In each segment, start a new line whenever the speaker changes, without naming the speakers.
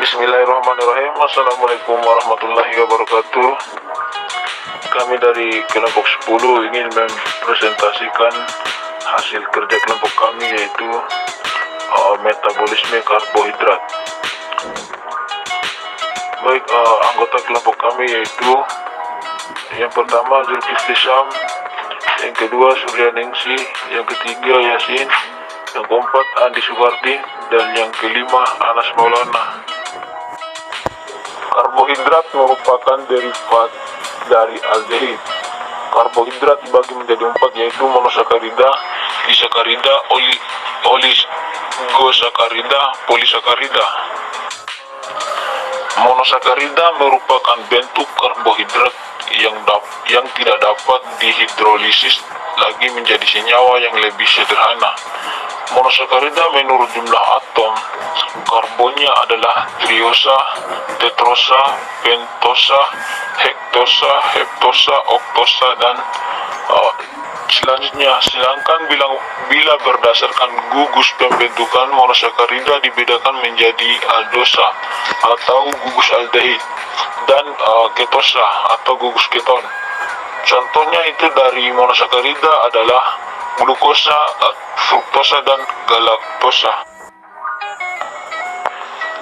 Bismillahirrahmanirrahim. Assalamualaikum warahmatullahi wabarakatuh. Kami dari kelompok 10 ingin mempresentasikan hasil kerja kelompok kami, yaitu metabolisme karbohidrat. Baik, anggota kelompok kami yaitu yang pertama Zulkifli Syam, yang kedua Suryaningsi, yang ketiga Yasin, yang keempat Andi Sugardi, dan yang kelima Anas Maulana. Karbohidrat merupakan derivat dari aldehid. Karbohidrat dibagi menjadi 4, yaitu monosakarida, disakarida, oligosakarida, polisakarida. Monosakarida merupakan bentuk karbohidrat yang tidak dapat dihidrolisis lagi menjadi senyawa yang lebih sederhana. Monosakarida menurut jumlah atom karbonnya adalah triosa, tetrosa, pentosa, hektosa, heptosa, oktosa, dan selanjutnya. Sedangkan bila berdasarkan gugus pembentukan, monosakarida dibedakan menjadi aldosa atau gugus aldehid dan ketosa atau gugus keton. Contohnya itu dari monosakarida adalah glukosa, fruktosa, dan galaktosa.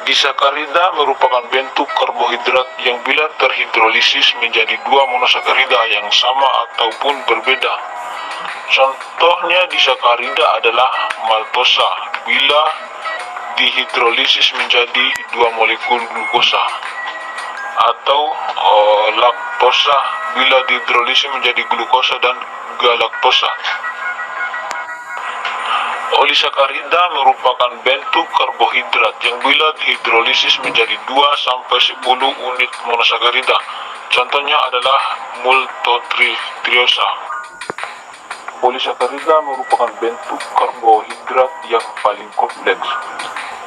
Disakarida merupakan bentuk karbohidrat yang bila terhidrolisis menjadi 2 monosakarida yang sama ataupun berbeda. Contohnya disakarida adalah maltosa bila dihidrolisis menjadi 2 molekul glukosa, atau laktosa bila dihidrolisis menjadi glukosa dan galaktosa. Olisakarida merupakan bentuk karbohidrat yang bila dihidrolisis menjadi 2 sampai 10 unit monosakarida. Contohnya adalah maltotriosa. Polisakarida merupakan bentuk karbohidrat yang paling kompleks.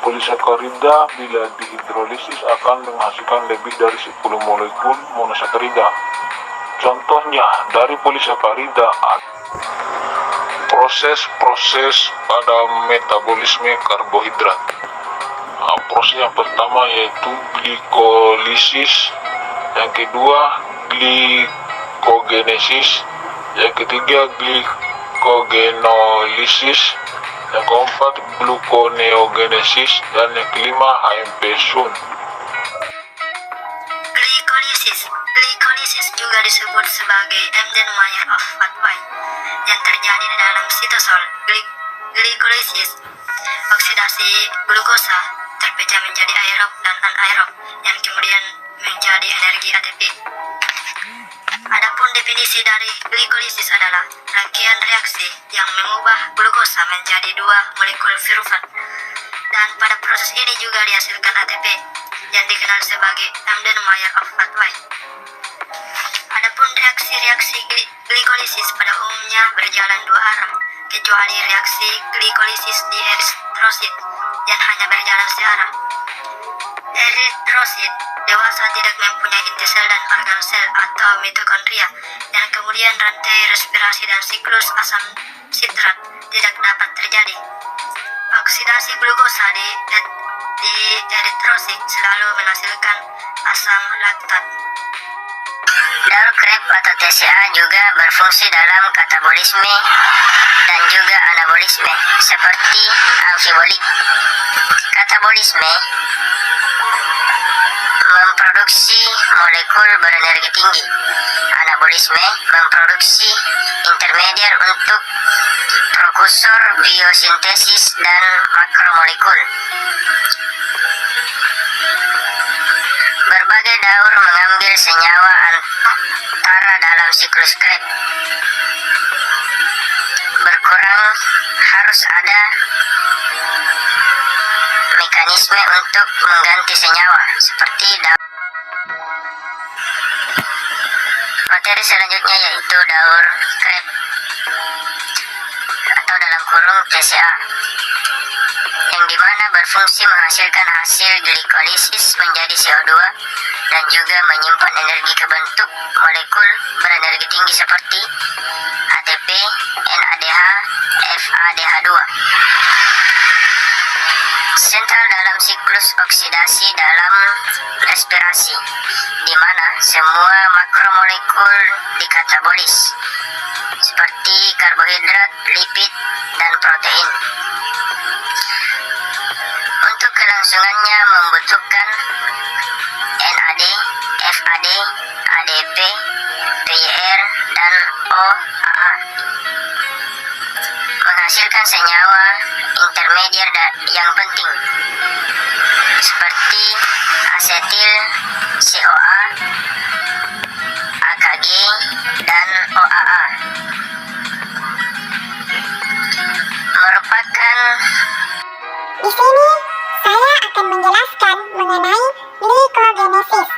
Polisakarida bila dihidrolisis akan menghasilkan lebih dari 10 molekul monosakarida. Contohnya dari polisakarida proses-proses pada metabolisme karbohidrat. Proses yang pertama yaitu glikolisis, yang kedua glikogenesis, yang ketiga glikogenolisis, yang keempat gluconeogenesis, dan yang kelima AMP Sun.
Glikolisis juga disebut sebagai Embden-Mayer of Fatway yang terjadi di dalam sitosol. Glikolisis, oksidasi glukosa terpecah menjadi aerob dan anaerob yang kemudian menjadi energi ATP. Adapun definisi dari glikolisis adalah rangkaian reaksi yang mengubah glukosa menjadi 2 molekul pirufat, dan pada proses ini juga dihasilkan ATP yang dikenal sebagai Embden-Mayer of Fatway. Adapun reaksi-reaksi glikolisis pada umumnya berjalan 2 arah, kecuali reaksi glikolisis di eritrosit yang hanya berjalan searah. Eritrosit dewasa tidak mempunyai inti sel dan organ sel atau mitokondria, dan kemudian rantai respirasi dan siklus asam sitrat tidak dapat terjadi. Oksidasi glukosa di eritrosit selalu menghasilkan asam laktat. Daur Krebs atau TCA juga berfungsi dalam katabolisme dan juga anabolisme seperti amfibolik. Katabolisme memproduksi molekul berenergi tinggi. Anabolisme memproduksi intermediar untuk prekursor biosintesis dan makromolekul. Berbagai daur mengambil senyawa antara dalam siklus Krebs. Berkurang harus ada mekanisme untuk mengganti senyawa seperti daur. Materi selanjutnya yaitu daur Krebs atau dalam kurung TCA, yang dimana berfungsi menghasilkan hasil glikolisis menjadi CO2 dan juga menyimpan energi ke bentuk molekul berenergi tinggi seperti ATP, NADH, FADH2. Sentral dalam siklus oksidasi dalam respirasi, di mana semua makromolekul dikatabolis, seperti karbohidrat, lipid, dan protein. Untuk kelangsungannya membutuhkan NAD, FAD, ADP, PYR, dan OAA, menghasilkan senyawa intermedier yang penting seperti asetil CoA, AKG, dan OAA. Merupakan
Di sini saya akan menjelaskan mengenai glikogenesis.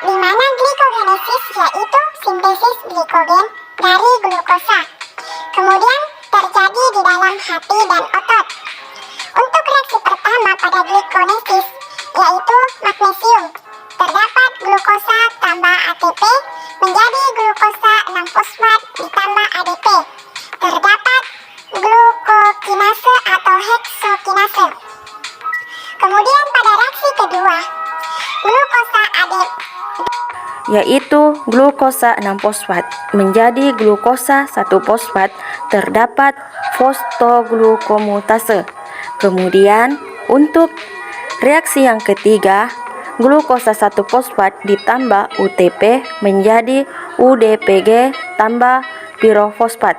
Di mana glikogenesis yaitu sintesis glikogen dari glukosa, kemudian terjadi di dalam hati dan otot. Untuk reaksi pertama pada glikogenesis yaitu magnesium, terdapat glukosa tambah ATP menjadi glukosa 6-fosfat ditambah ADP. Terdapat glukokinase atau heksokinase. Kemudian pada reaksi kedua, glukosa ADP
yaitu glukosa 6-fosfat menjadi glukosa 1-fosfat, terdapat fosfoglukomutase. Kemudian untuk reaksi yang ketiga, glukosa 1-fosfat ditambah UTP menjadi UDPG tambah pirofosfat.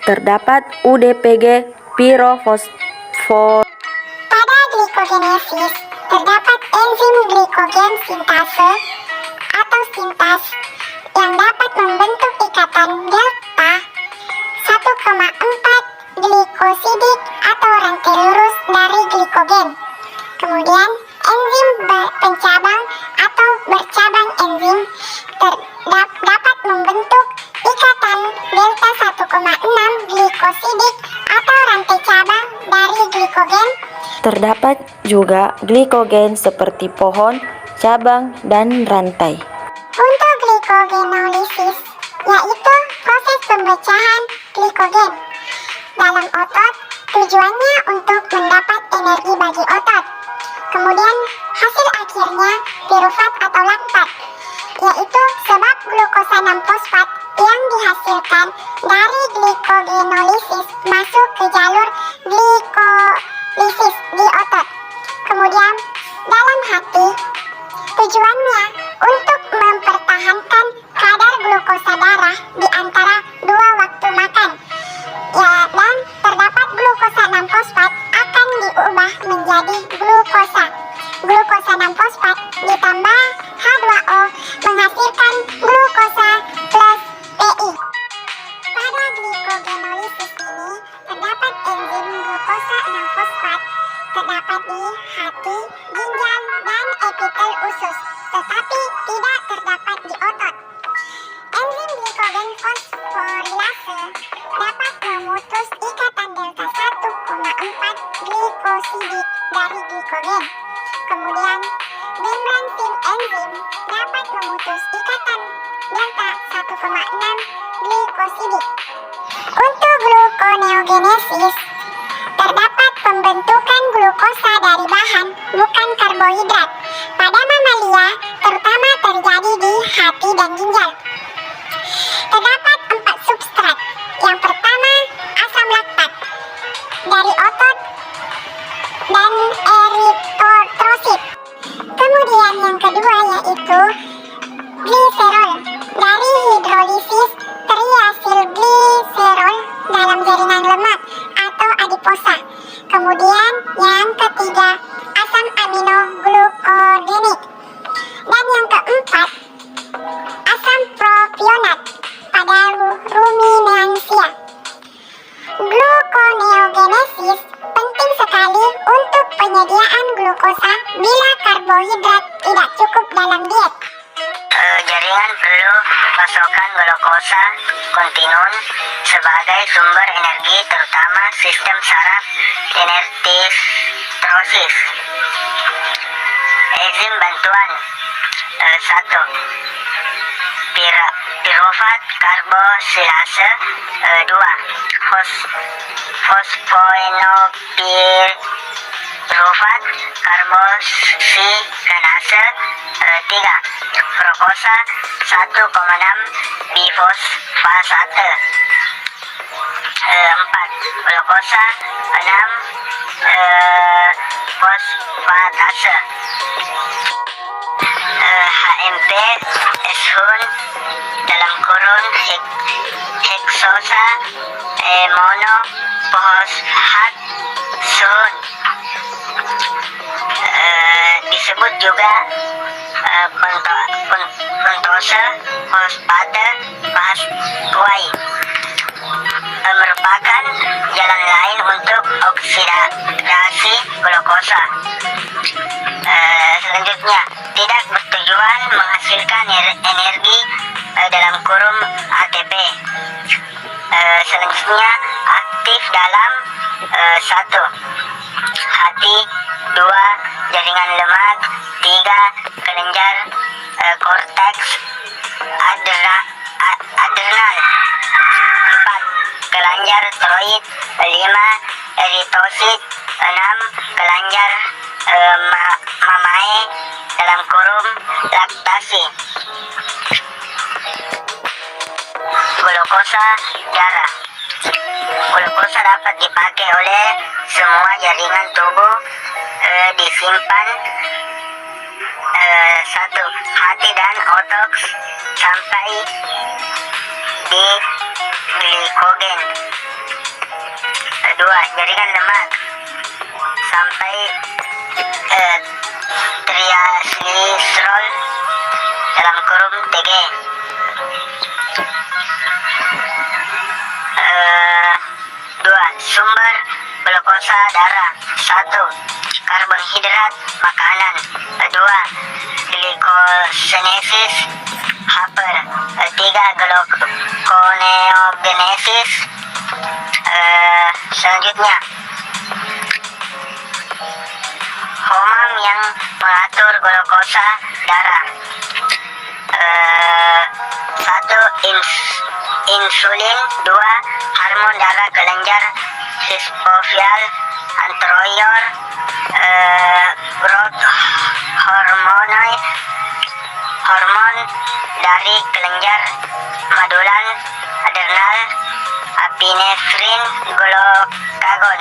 Terdapat UDPG pirofosfat.
Pada glikogenesis terdapat enzim glikogen sintase atau sintas yang dapat membentuk ikatan delta 1,4 glikosidik atau rantai lurus dari glikogen. Kemudian enzim pencabang atau bercabang enzim dapat membentuk ikatan delta 1,6 glikosidik atau rantai cabang dari glikogen.
Terdapat juga glikogen seperti pohon, cabang, dan rantai.
Untuk glikogenolisis, yaitu proses pembecahan glikogen dalam otot, tujuannya untuk mendapat energi bagi otot. Kemudian hasil akhirnya pirufat atau laktat, yaitu sebab glukosa 6-fosfat yang dihasilkan dari glikogenolisis masuk ke jalur glikolisis di otot. Kemudian dalam hati, tujuannya untuk mempertahankan kadar glukosa darah di antara dua waktu makan. Dan terdapat glukosa 6-fosfat akan diubah menjadi glukosa. Glukosa 6-fosfat ditambah H2O menghasilkan glukosa plus PI. Pada glikogenolisis ini terdapat enzim glukosa 6-fosfat terdapat di hati, ginjal, dan epitel usus, tetapi tidak terdapat di otot. Enzim glikogen fosforilase dapat memutus ikatan delta 1,4 glikosidik dari glikogen. Kemudian membran enzim dapat memutus ikatan delta 1,6 glikosidik. Untuk gluconeogenesis, terdapat pembentukan glukosa dari bahan, bukan karbohidrat. Pada mamalia, terutama terjadi di hati dan ginjal. Terdapat 4 substrat. Yang pertama, asam laktat dari otot dan eritrosit. Kemudian yang kedua yaitu gliserol dari hidrolisis triasilgliserol dalam jaringan lemak atau adiposa. Kemudian yang ketiga, asam amino glukogenik. Dan yang keempat, asam propionat pada ruminansia. Gluconeogenesis penting sekali untuk penyediaan glukosa bila karbohidrat tidak cukup dalam diet.
Jaringan perlu pasokan glukosa kontinun sebagai sumber energi, terutama sistem saraf inertistrosis. Enzim bantuan 1. Pirufat karbosilase 2. Fosfoenopiridase sulfat karboksidase 3, frukosa 1,6 bifosfasate 4, glukosa 6 fosfatase HMP eshun dalam kurun heksosa monofosfat sun. Disebut juga pentose fosfate pathway, merupakan jalan lain untuk oksidasi glukosa. Selanjutnya, tidak bertujuan menghasilkan energi dalam kurun ATP. Selanjutnya, aktif dalam 1. hati, 2. jaringan lemak, 3. kelenjar korteks adrenal, 4. kelenjar tiroid, 5. eritosit, 6. kelenjar mamae dalam kurung laktasi. Glukosa darah. Glukosa dapat dipakai oleh semua jaringan tubuh, disimpan 1. hati dan otak sampai di glikogen. 2. jaringan lemak sampai triacylglycerol dalam kurung TG. 2. sumber glukosa darah. 1. karbohidrat makanan. 2. glikogenesis haper. 3. gluconeogenesis. Selanjutnya, hormon yang mengatur glukosa darah. 1. insulin. 2. hormon darah kelenjar sisfovial anterior. Growth hormon dari kelenjar medulan adrenal, epinefrin, glukagon.